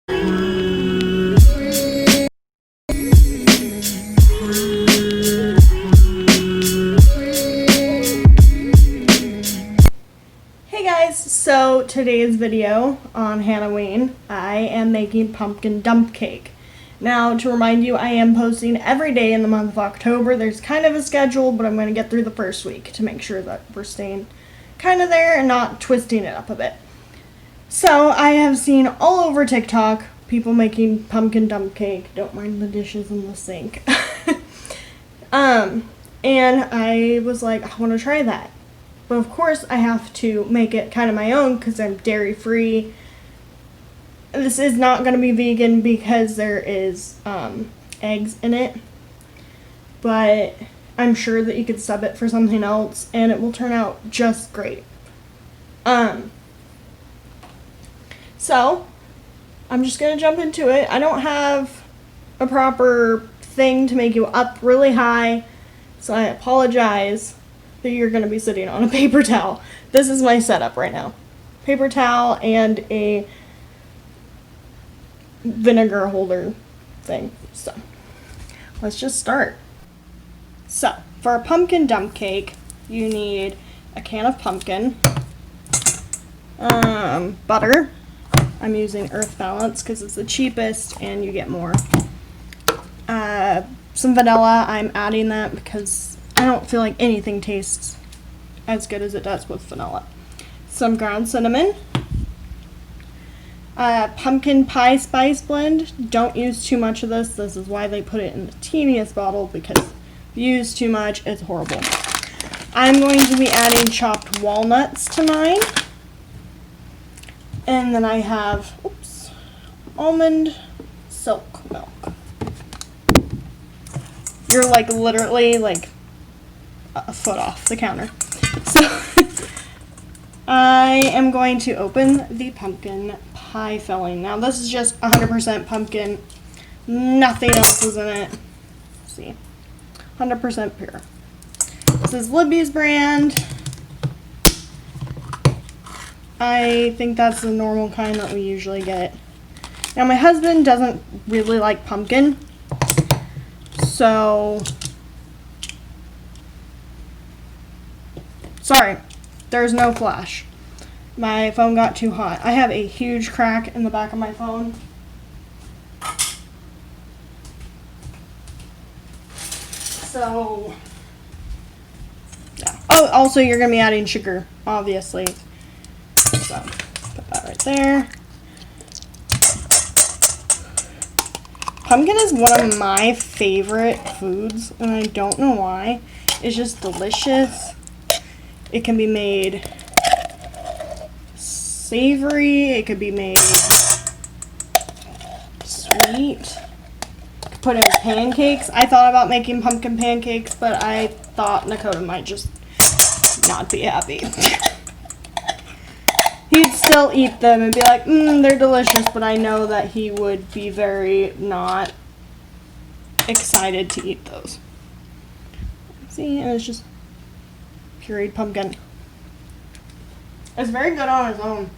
Hey guys, so today's video on Hannahween, I am making pumpkin dump cake. Now, to remind you, I am posting every day in the month of October. There's kind of a schedule, but I'm going to get through the first week to make sure that we're staying kind of there and not twisting it up a bit. So, I have seen all over TikTok people making pumpkin dump cake. Don't mind the dishes in the sink. And I was like, I want to try that. But of course, I have to make it kind of my own because I'm dairy-free. This is not going to be vegan because there is eggs in it. But I'm sure that you could sub it for something else and it will turn out just great. So, I'm just going to jump into it. I don't have a proper thing to make you up really high, so I apologize that you're going to be sitting on a paper towel. This is my setup right now. Paper towel and a vinegar holder thing. So, let's just start. So, for a pumpkin dump cake, you need a can of pumpkin, butter. I'm using Earth Balance because it's the cheapest and you get more. Some vanilla. I'm adding that because I don't feel like anything tastes as good as it does with vanilla. Some ground cinnamon. Pumpkin pie spice blend. Don't use too much of this. This is why they put it in the teeniest bottle, because if you use too much, it's horrible. I'm going to be adding chopped walnuts to mine. And then I have, almond silk milk. You're like literally like a foot off the counter. So I am going to open the pumpkin pie filling. Now this is just 100% pumpkin. Nothing else is in it. Let's see. 100% pure. This is Libby's brand. I think that's the normal kind that we usually get. Now my husband doesn't really like pumpkin, so sorry, there's no flash. My phone got too hot. I have a huge crack in the back of my phone. So, yeah. Oh, also you're going to be adding sugar, obviously. So, put that right there. Pumpkin is one of my favorite foods, and I don't know why. It's just delicious. It can be made savory. It could be made sweet. You could put in pancakes. I thought about making pumpkin pancakes, but I thought Nakota might just not be happy. He'd still eat them and be like, they're delicious, but I know that he would be very not excited to eat those. See, and it's just pureed pumpkin. It's very good on its own.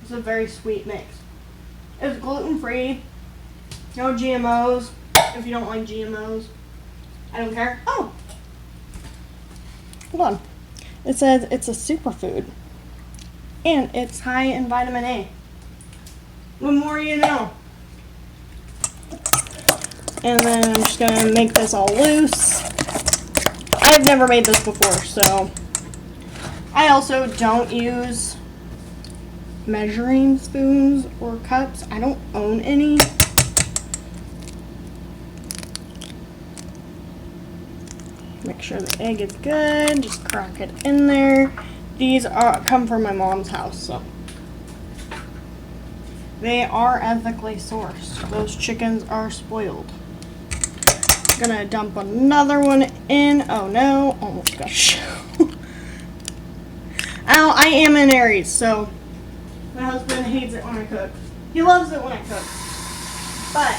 It's a very sweet mix. It's gluten-free, no GMOs, if you don't like GMOs. I don't care. Oh! Hold on. It says it's a superfood. And it's high in vitamin A. The more you know. And then I'm just going to make this all loose. I've never made this before, so I also don't use measuring spoons or cups. I don't own any. Make sure the egg is good. Just crack it in there. These come from my mom's house, so they are ethically sourced. Those chickens are spoiled. Gonna dump another one in. Oh no, almost got a shell. Ow, I am an Aries, so my husband hates it when I cook. He loves it when I cook, but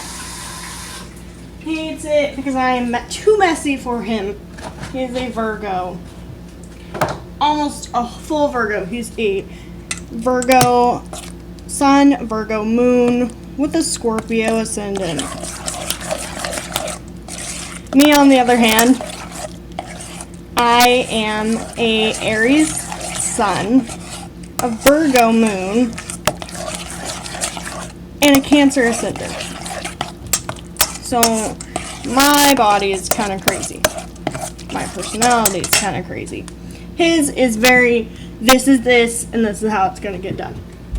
he hates it because I'm too messy for him. He's a Virgo. Almost a full Virgo. He's a Virgo Sun, Virgo moon with a Scorpio ascendant. Me, on the other hand, I am a Aries sun, a Virgo moon, and a Cancer ascendant. So my body is kind of crazy. My personality is kind of crazy. His is very, this is this, and this is how it's going to get done.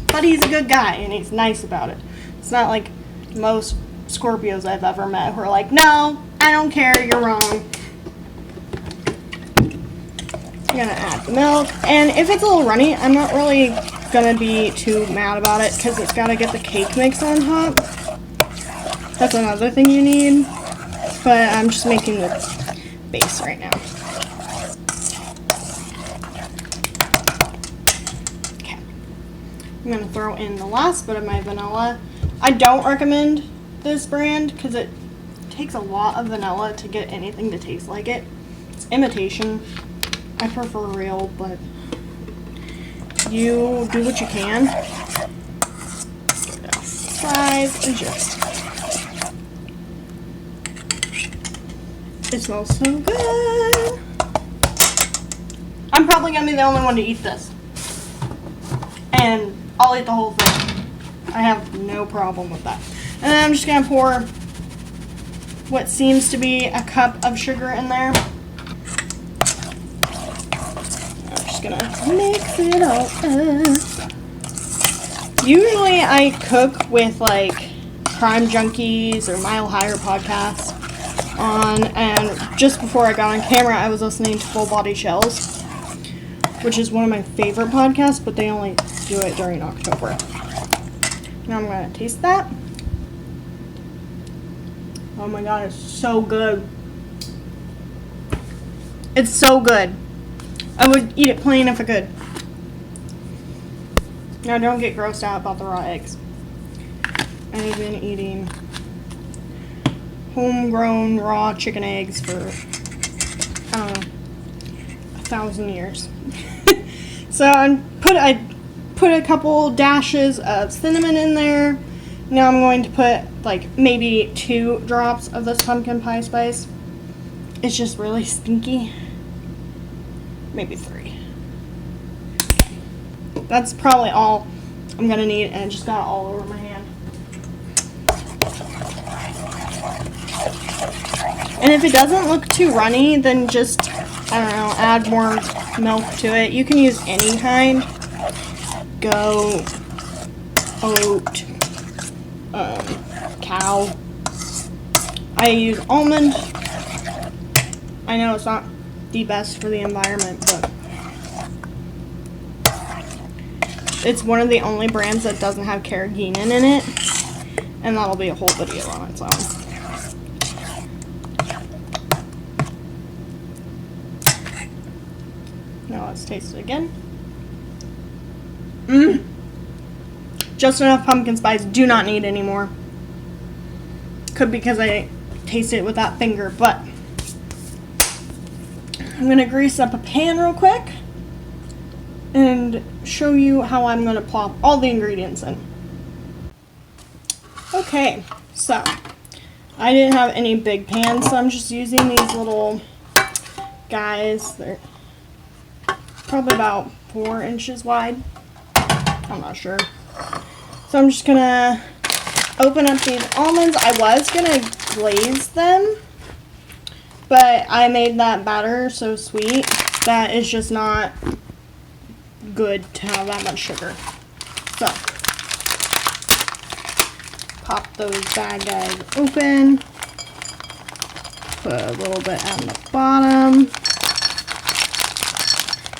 But he's a good guy, and he's nice about it. It's not like most Scorpios I've ever met who are like, no, I don't care, you're wrong. I'm going to add the milk. And if it's a little runny, I'm not really going to be too mad about it because it's got to get the cake mix on top. That's another thing you need. But I'm just making the base right now. Okay. I'm going to throw in the last bit of my vanilla. I don't recommend this brand because it takes a lot of vanilla to get anything to taste like it. It's imitation. I prefer real, but you do what you can. Size adjust. It smells so good. I'm probably gonna be the only one to eat this, and I'll eat the whole thing. I have no problem with that. And then I'm just gonna pour what seems to be a cup of sugar in there. I'm just gonna mix it all up. Usually I cook with like Crime Junkies or Mile Higher podcasts on, and just before I got on camera I was listening to Full Body Shells, which is one of my favorite podcasts, but they only do it during October. Now I'm gonna taste that. Oh my god, it's so good. It's so good. I would eat it plain if I could. Now don't get grossed out about the raw eggs. I've been eating homegrown raw chicken eggs for, I don't know, 1,000 years. So I put a couple dashes of cinnamon in there. Now I'm going to put like maybe 2 drops of this pumpkin pie spice. It's just really stinky. Maybe 3. That's probably all I'm gonna need, and it just got all over my hand. And if it doesn't look too runny, then just, I don't know, add more milk to it. You can use any kind. Goat, oat, cow. I use almond. I know it's not the best for the environment, but it's one of the only brands that doesn't have carrageenan in it, and that'll be a whole video on its own. Now let's taste it again. Just enough pumpkin spice. Do not need any more. Could be because I tasted it with that finger, but I'm going to grease up a pan real quick and show you how I'm going to plop all the ingredients in. Okay, so I didn't have any big pans, so I'm just using these little guys. They're probably about 4 inches wide. I'm not sure. So I'm just going to open up these almonds. I was going to glaze them, but I made that batter so sweet that it's just not good to have that much sugar. So, pop those bad guys open. Put a little bit on the bottom.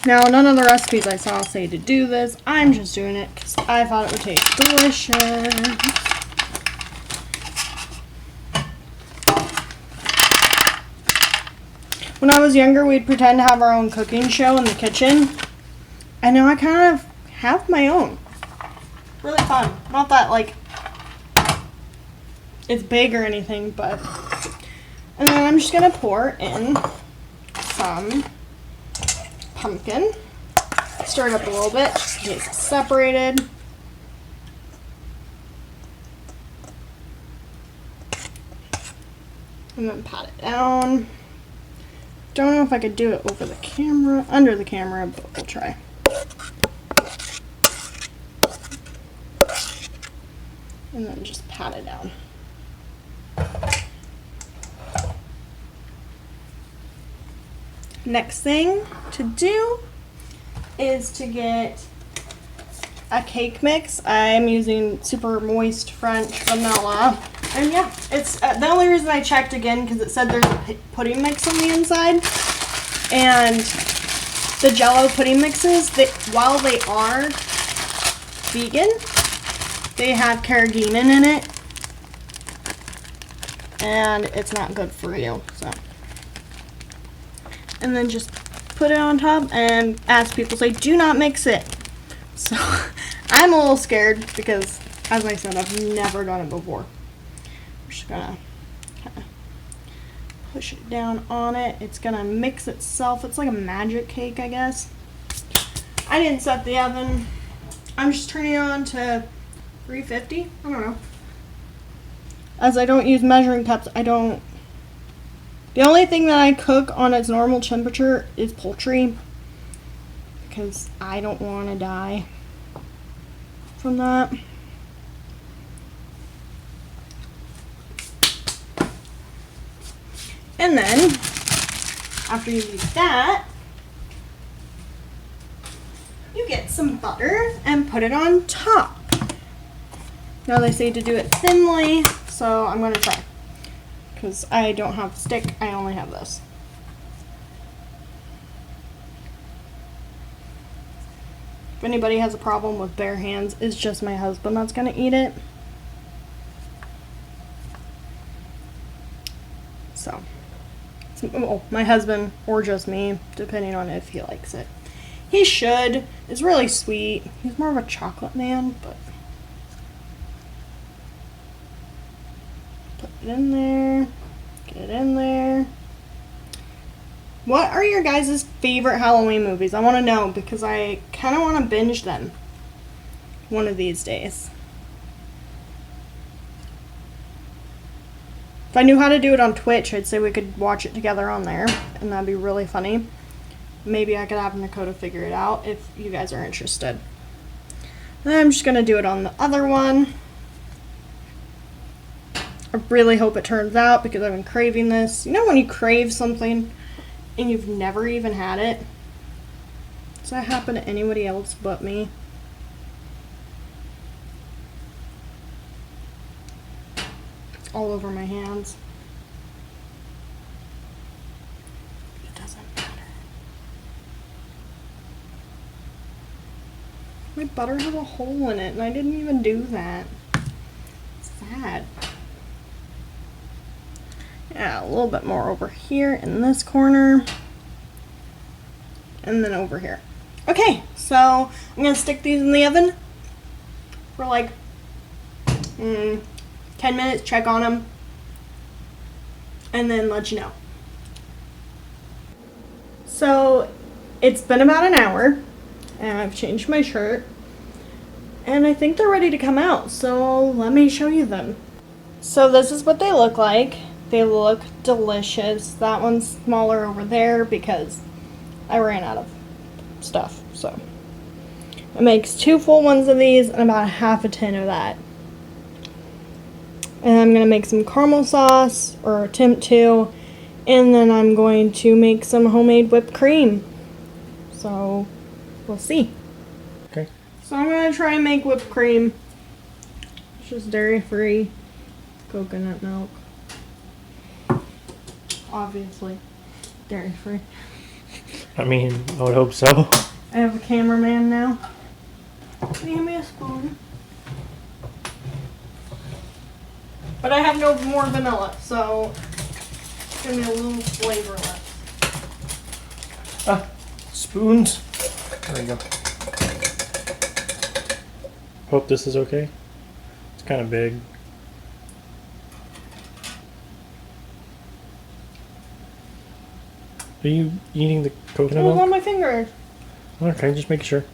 Now, none of the recipes I saw say to do this. I'm just doing it because I thought it would taste delicious. When I was younger, we'd pretend to have our own cooking show in the kitchen. And now I kind of have my own. Really fun. Not that, like, it's big or anything, but... And then I'm just going to pour in some pumpkin. Stir it up a little bit just in case it's separated. And then pat it down. Don't know if I could do it over the camera, under the camera, but we'll try. And then just pat it down. Next thing to do is to get a cake mix. I'm using super moist French vanilla. And yeah, it's the only reason I checked again because it said there's a pudding mix on the inside. And the Jell-O pudding mixes, while they are vegan, they have carrageenan in it. And it's not good for you, so. And then just put it on top, and as people say, do not mix it. So I'm a little scared because, as I said, I've never done it before. I'm just gonna kind of push it down on it. It's gonna mix itself. It's like a magic cake, I guess. I didn't set the oven. I'm just turning it on to 350. I don't know. As I don't use measuring cups, the only thing that I cook on its normal temperature is poultry, because I don't want to die from that. And then, after you do that, you get some butter and put it on top. Now they say to do it thinly, so I'm going to try. Because I don't have a stick, I only have this. If anybody has a problem with bare hands, it's just my husband that's gonna eat it. So, my husband or just me, depending on if he likes it. He should. It's really sweet. He's more of a chocolate man, but put it in there. Get it in there. What are your guys' favorite Halloween movies? I want to know because I kind of want to binge them one of these days. If I knew how to do it on Twitch, I'd say we could watch it together on there, and that'd be really funny. Maybe I could have Dakota figure it out if you guys are interested. And I'm just going to do it on the other one. I really hope it turns out because I've been craving this. You know when you crave something and you've never even had it? Does that happen to anybody else but me? It's all over my hands. It doesn't matter. My butter has a hole in it and I didn't even do that. It's sad. Yeah, a little bit more over here in this corner. And then over here. Okay, so I'm going to stick these in the oven for like 10 minutes, check on them, and then let you know. So it's been about an hour, and I've changed my shirt, and I think they're ready to come out, so let me show you them. So this is what they look like. They look delicious. That one's smaller over there because I ran out of stuff. So it makes 2 full ones of these and about half a tin of that. And I'm going to make some caramel sauce, or attempt to, and then I'm going to make some homemade whipped cream. So we'll see. Okay. So I'm going to try and make whipped cream. It's just dairy-free coconut milk. Obviously, dairy-free. I mean, I would hope so. I have a cameraman now. Can you hand me a spoon? But I have no more vanilla, so it's gonna be a little flavorless. Ah, spoons. There you go. Hope this is okay. It's kind of big. Are you eating the coconut It was milk? on my fingers. Okay, just make sure.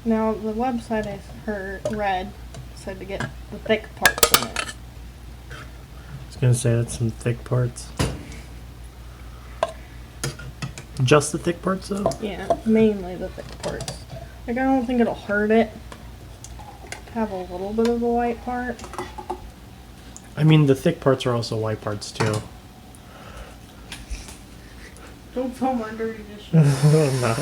Now, the website I read said to get the thick parts in it. I was gonna say that's some thick parts. Just the thick parts, though? Yeah, mainly the thick parts. Like, I don't think it'll hurt it to have a little bit of the white part. I mean, the thick parts are also white parts, too. Don't film our dirty dishes. I'm not.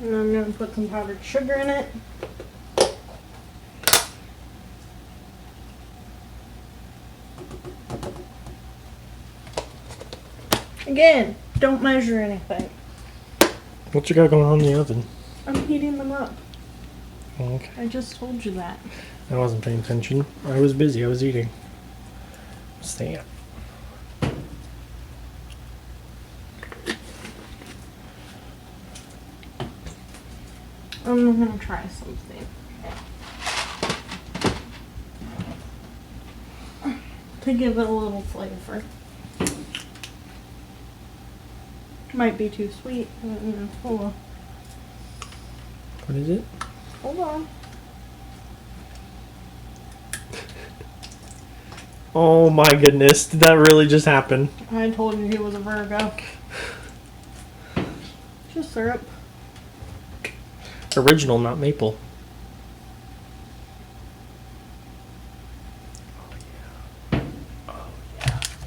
And I'm going to put some powdered sugar in it. Again, don't measure anything. What you got going on in the oven? I'm heating them up. Okay. I just told you that. I wasn't paying attention. I was busy. I was eating. Stand. I'm gonna try something. To give it a little flavor. Might be too sweet. Hold on. What is it? Hold on. Oh my goodness. Did that really just happen? I told you he was a Virgo. Just syrup. Original, not maple. Oh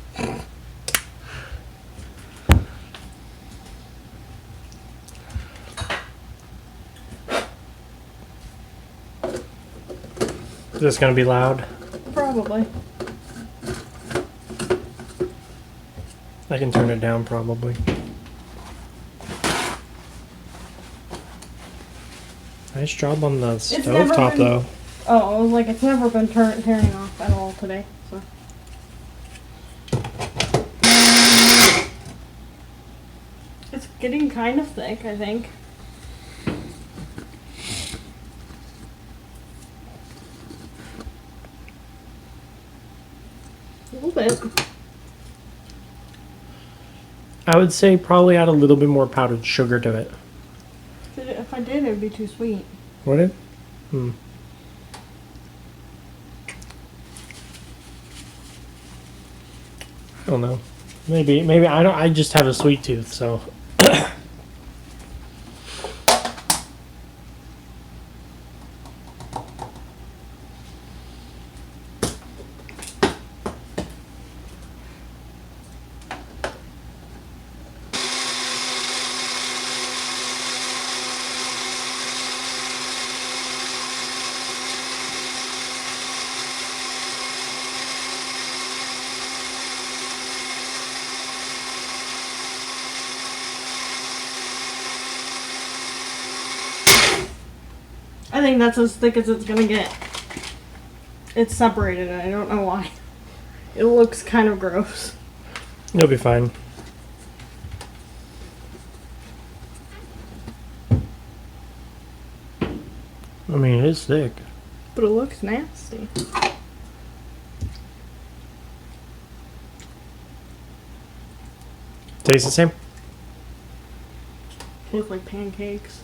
yeah. Is this gonna be loud? Probably. I can turn it down probably. Nice job on the stove top been- though. Oh, I was like, it's never been tearing off at all today. So. It's getting kind of thick, I think. A little bit. I would say probably add a little bit more powdered sugar to it. If I did, it would be too sweet. Would it? I don't know. Maybe I don't. I just have a sweet tooth, so. I think that's as thick as it's gonna get. It's separated, and I don't know why. It looks kind of gross. You'll be fine. I mean, it is thick. But it looks nasty. Tastes the same? Tastes like pancakes.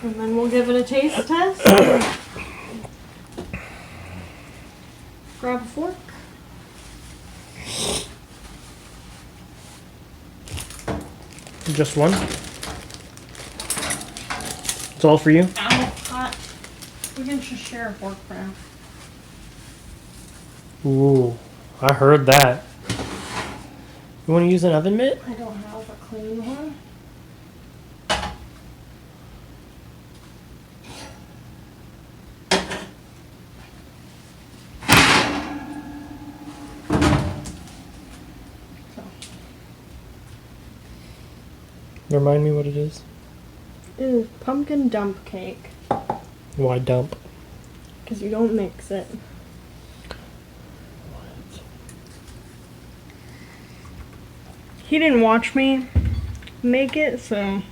And then we'll give it a taste test. Grab a fork. Just one? It's all for you? Ow, hot. We can just share a fork for now. Ooh, I heard that. You want to use an oven mitt? I don't have a clean one. Remind me what it is. It is pumpkin dump cake. Why dump? Because you don't mix it. He didn't watch me make it, so.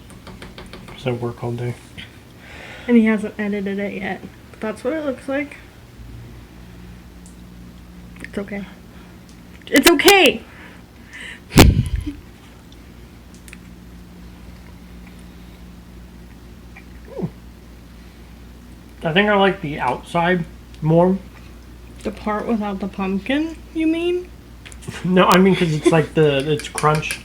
Does that work all day? And he hasn't edited it yet. But that's what it looks like. It's okay. It's okay! I think I like the outside more. The part without the pumpkin, you mean? No, I mean because it's like it's crunch.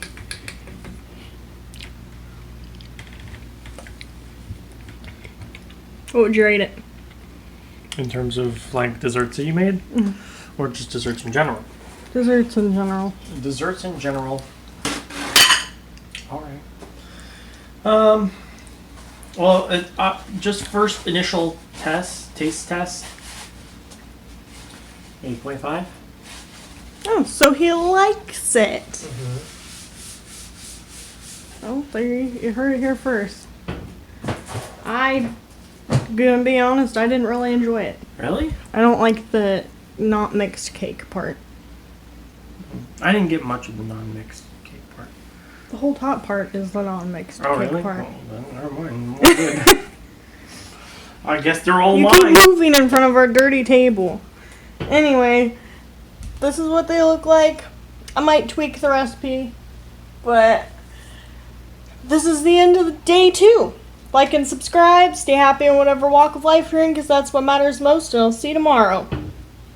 What would you rate it? In terms of like desserts that you made, or just desserts in general. Desserts in general. Desserts in general. All right. Well, just first initial taste test. 8.5. Oh, so he likes it. Oh, there you heard it here first. Gonna be honest, I didn't really enjoy it. Really? I don't like the not mixed cake part. I didn't get much of the non-mixed cake part. The whole top part is the non-mixed cake really? part. Oh, then never mind. More good. I guess they're all You mine. keep moving in front of our dirty table. Anyway, this is what they look like. I might tweak the recipe, but this is the end of day 2. Like and subscribe. Stay happy in whatever walk of life you're in, because that's what matters most, and I'll see you tomorrow.